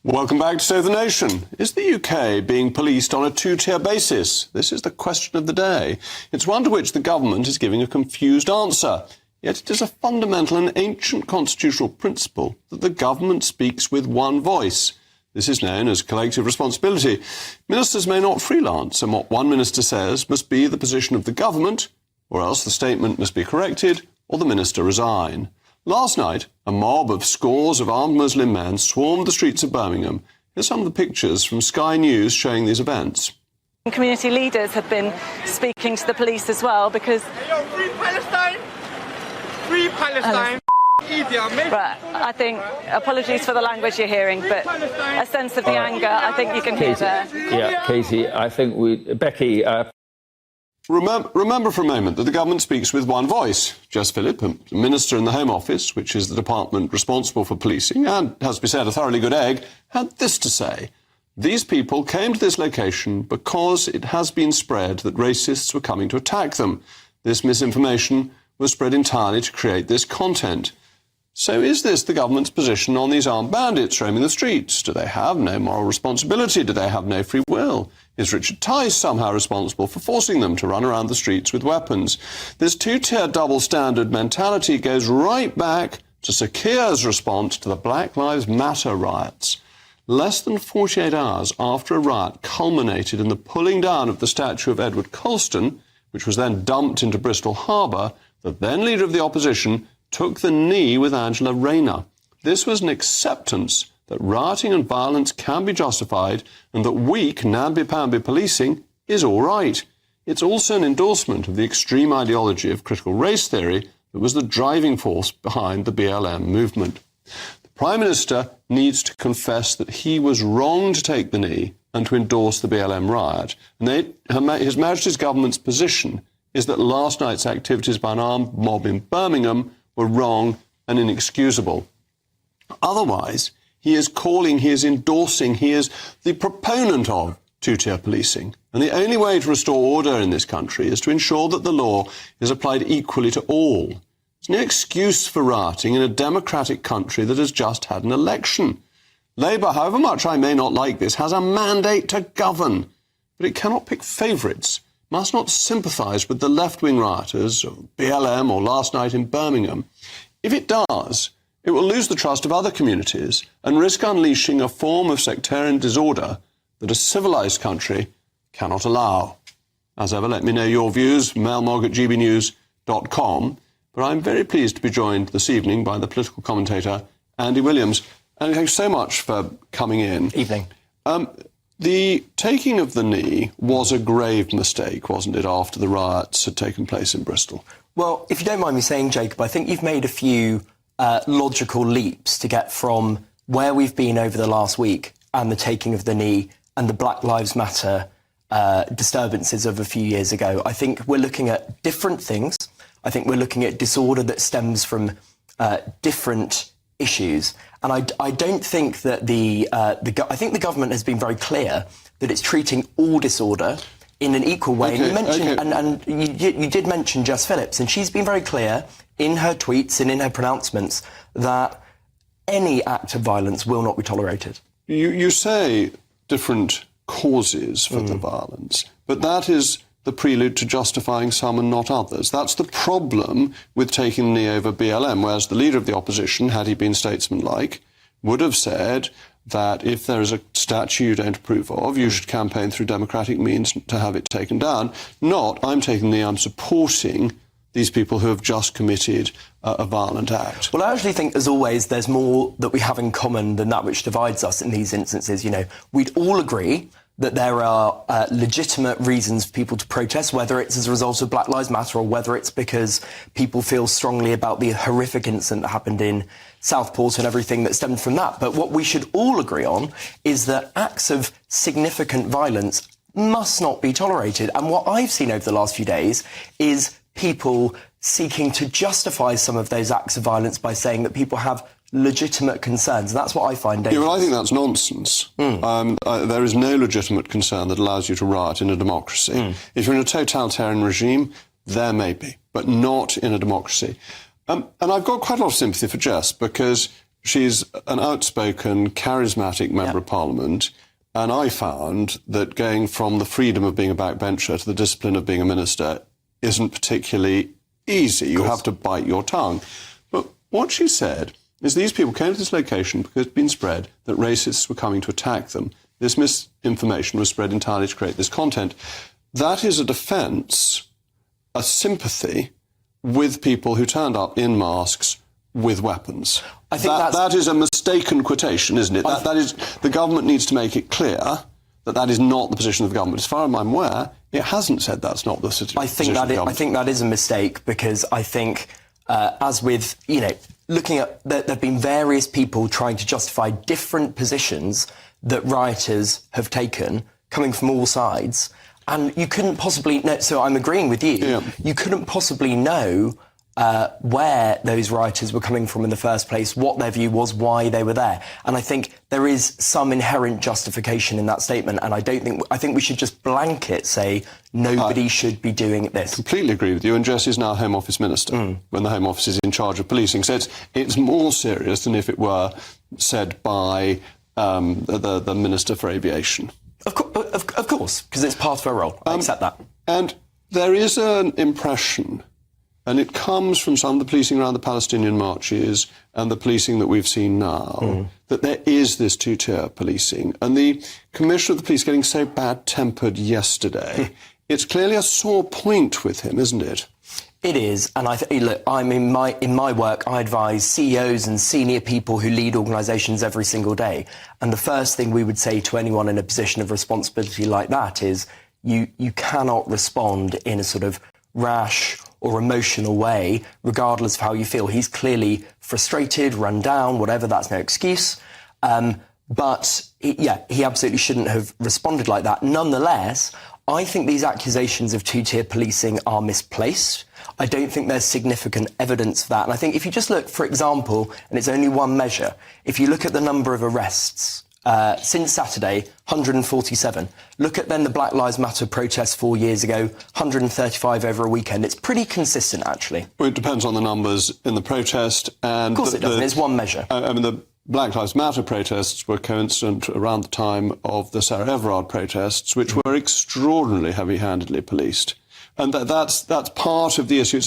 Welcome back to Save the Nation. Is the UK being policed on a two-tier basis? This is the question of the day. It's one to which the government is giving a confused answer. Yet it is a fundamental and ancient constitutional principle that the government speaks with one voice. This is known as collective responsibility. Ministers may not freelance, and what one minister says must be the position of the government, or else the statement must be corrected, or the minister resign. Last night, a mob of scores of armed Muslim men swarmed the streets of Birmingham. Here's some of the pictures from Sky News showing these events. Community leaders have been speaking to the police as well because... Free Palestine! Free Palestine! Right, I think, apologies for the language you're hearing, but a sense of the anger I think you can hear there. Yeah, Katie, I think Becky... Remember for a moment that the government speaks with one voice. Jess Phillip, a minister in the Home Office, which is the department responsible for policing, and, has to be said, a thoroughly good egg, had this to say. These people came to this location because it has been spread that racists were coming to attack them. This misinformation was spread entirely to create this content. So is this the government's position on these armed bandits roaming the streets? Do they have no moral responsibility? Do they have no free will? Is Richard Tice somehow responsible for forcing them to run around the streets with weapons? This two-tier double-standard mentality goes right back to Sir Keir's response to the Black Lives Matter riots. Less than 48 hours after a riot culminated in the pulling down of the statue of Edward Colston, which was then dumped into Bristol Harbour, the then leader of the opposition took the knee with Angela Rayner. This was an acceptance that rioting and violence can be justified and that weak, namby-pamby policing is all right. It's also an endorsement of the extreme ideology of critical race theory that was the driving force behind the BLM movement. The Prime Minister needs to confess that he was wrong to take the knee and to endorse the BLM riot. And His Majesty's government's position is that last night's activities by an armed mob in Birmingham were wrong and inexcusable. Otherwise, he is endorsing, he is the proponent of two-tier policing. And the only way to restore order in this country is to ensure that the law is applied equally to all. There's no excuse for rioting in a democratic country that has just had an election. Labour, however much I may not like this, has a mandate to govern, but it cannot pick favourites, must not sympathise with the left-wing rioters of BLM or last night in Birmingham. If it does, it will lose the trust of other communities and risk unleashing a form of sectarian disorder that a civilised country cannot allow. As ever, let me know your views, mailmog@gbnews.com. But I'm very pleased to be joined this evening by the political commentator Andy Williams. And thanks so much for coming in. Evening. The taking of the knee was a grave mistake, wasn't it, after the riots had taken place in Bristol? Well, if you don't mind me saying, Jacob, I think you've made a few logical leaps to get from where we've been over the last week and the taking of the knee and the Black Lives Matter disturbances of a few years ago. I think we're looking at different things. I think we're looking at disorder that stems from different issues. And I don't think that I think the government has been very clear that it's treating all disorder in an equal way. Okay, and you mentioned, you did mention Jess Phillips, and she's been very clear in her tweets and in her pronouncements that any act of violence will not be tolerated. You say different causes for the violence, but that is the prelude to justifying some and not others. That's the problem with taking the knee over BLM, whereas the leader of the opposition, had he been statesmanlike, would have said that if there is a statue you don't approve of, you should campaign through democratic means to have it taken down. Not, I'm taking the knee, I'm supporting these people who have just committed a violent act. Well, I actually think, as always, there's more that we have in common than that which divides us in these instances. You know, we'd all agree that there are legitimate reasons for people to protest, whether it's as a result of Black Lives Matter or whether it's because people feel strongly about the horrific incident that happened in Southport and everything that stemmed from that. But what we should all agree on is that acts of significant violence must not be tolerated. And what I've seen over the last few days is people seeking to justify some of those acts of violence by saying that people have legitimate concerns. That's what I find dangerous. Yeah, well, I think that's nonsense. There is no legitimate concern that allows you to riot in a democracy. If you're in a totalitarian regime, there may be, but not in a democracy. And I've got quite a lot of sympathy for Jess, because she's an outspoken, charismatic member of Parliament, and I found that going from the freedom of being a backbencher to the discipline of being a minister isn't particularly easy. You have to bite your tongue. But what she said is these people came to this location because it's been spread that racists were coming to attack them. This misinformation was spread entirely to create this content. That is a defence, a sympathy with people who turned up in masks with weapons. I think that is a mistaken quotation, isn't it? That is, the government needs to make it clear that that is not the position of the government. As far as I'm aware, it hasn't said that's not the position of the government. I think that is a mistake, because I think, as with, looking at, there have been various people trying to justify different positions that rioters have taken, coming from all sides, and you couldn't possibly know. So I'm agreeing with you. Yeah. You couldn't possibly know where those rioters were coming from in the first place, what their view was, why they were there. And I think there is some inherent justification in that statement, and I think we should just blanket say nobody should be doing this. Completely agree with you, and Jess is now Home Office Minister when the Home Office is in charge of policing. So it's more serious than if it were said by the Minister for Aviation. Of course, because it's part of her role. I accept that. And there is an impression, and it comes from some of the policing around the Palestinian marches and the policing that we've seen now, that there is this two-tier policing. And the Commissioner of the Police getting so bad-tempered yesterday, it's clearly a sore point with him, isn't it? It is, and look, I'm in my work, I advise CEOs and senior people who lead organisations every single day. And the first thing we would say to anyone in a position of responsibility like that is you cannot respond in a sort of rash or emotional way, regardless of how you feel. He's clearly frustrated, run down, whatever, that's no excuse. But he absolutely shouldn't have responded like that. Nonetheless, I think these accusations of two-tier policing are misplaced. I don't think there's significant evidence for that. And I think if you just look, for example, and it's only one measure, if you look at the number of arrests since Saturday, 147. Look at then the Black Lives Matter protests 4 years ago, 135 over a weekend. It's pretty consistent, actually. Well, it depends on the numbers in the protest. And of course it doesn't. It's one measure. The Black Lives Matter protests were coincident around the time of the Sarah Everard protests, which were extraordinarily heavy-handedly policed. And that's part of the issue.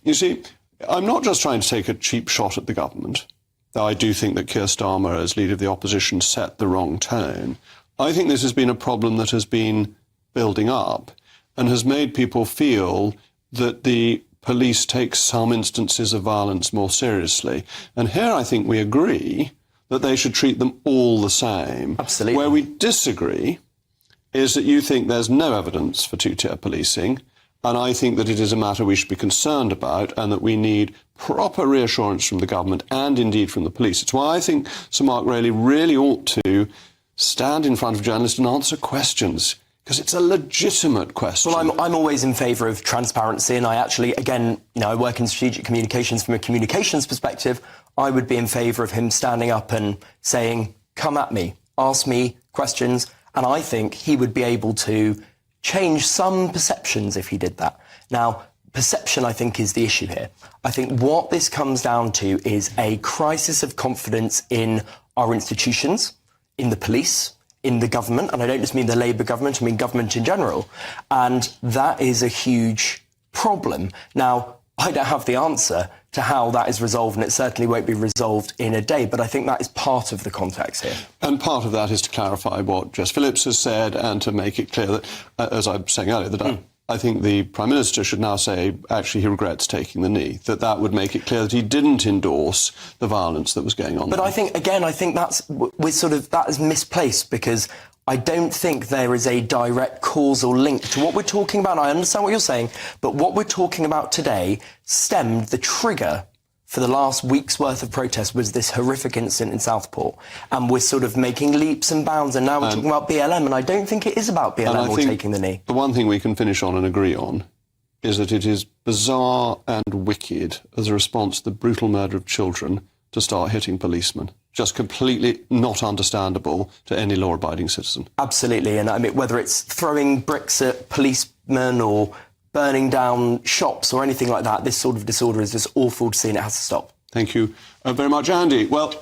You see, I'm not just trying to take a cheap shot at the government. I do think that Keir Starmer, as leader of the opposition, set the wrong tone. I think this has been a problem that has been building up and has made people feel that the police take some instances of violence more seriously. And here I think we agree that they should treat them all the same. Absolutely. Where we disagree is that you think there's no evidence for two-tier policing, and I think that it is a matter we should be concerned about and that we need proper reassurance from the government and indeed from the police. It's why I think Sir Mark Rayleigh really ought to stand in front of journalists and answer questions, because it's a legitimate question. Well, I'm always in favour of transparency, and I actually, again, I work in strategic communications. From a communications perspective, I would be in favour of him standing up and saying, come at me, ask me questions, and I think he would be able to change some perceptions if he did that. Now, perception, I think, is the issue here. I think what this comes down to is a crisis of confidence in our institutions, in the police, in the government, and I don't just mean the Labour government, I mean government in general, and that is a huge problem. Now, I don't have the answer to how that is resolved, and it certainly won't be resolved in a day, but I think that is part of the context here. And part of that is to clarify what Jess Phillips has said and to make it clear that, as I was saying earlier, that I think the Prime Minister should now say, actually, he regrets taking the knee, that would make it clear that he didn't endorse the violence that was going on. But there. I think that is misplaced, because I don't think there is a direct causal link to what we're talking about. I understand what you're saying, but what we're talking about today stemmed, the trigger for the last week's worth of protest was this horrific incident in Southport. And we're sort of making leaps and bounds, and now we're talking about BLM, and I don't think it is about BLM or taking the knee. The one thing we can finish on and agree on is that it is bizarre and wicked as a response to the brutal murder of children to start hitting policemen. Just completely not understandable to any law-abiding citizen. Absolutely, and I mean, whether it's throwing bricks at policemen or burning down shops or anything like that, this sort of disorder is just awful to see, and it has to stop. Thank you very much, Andy. Well.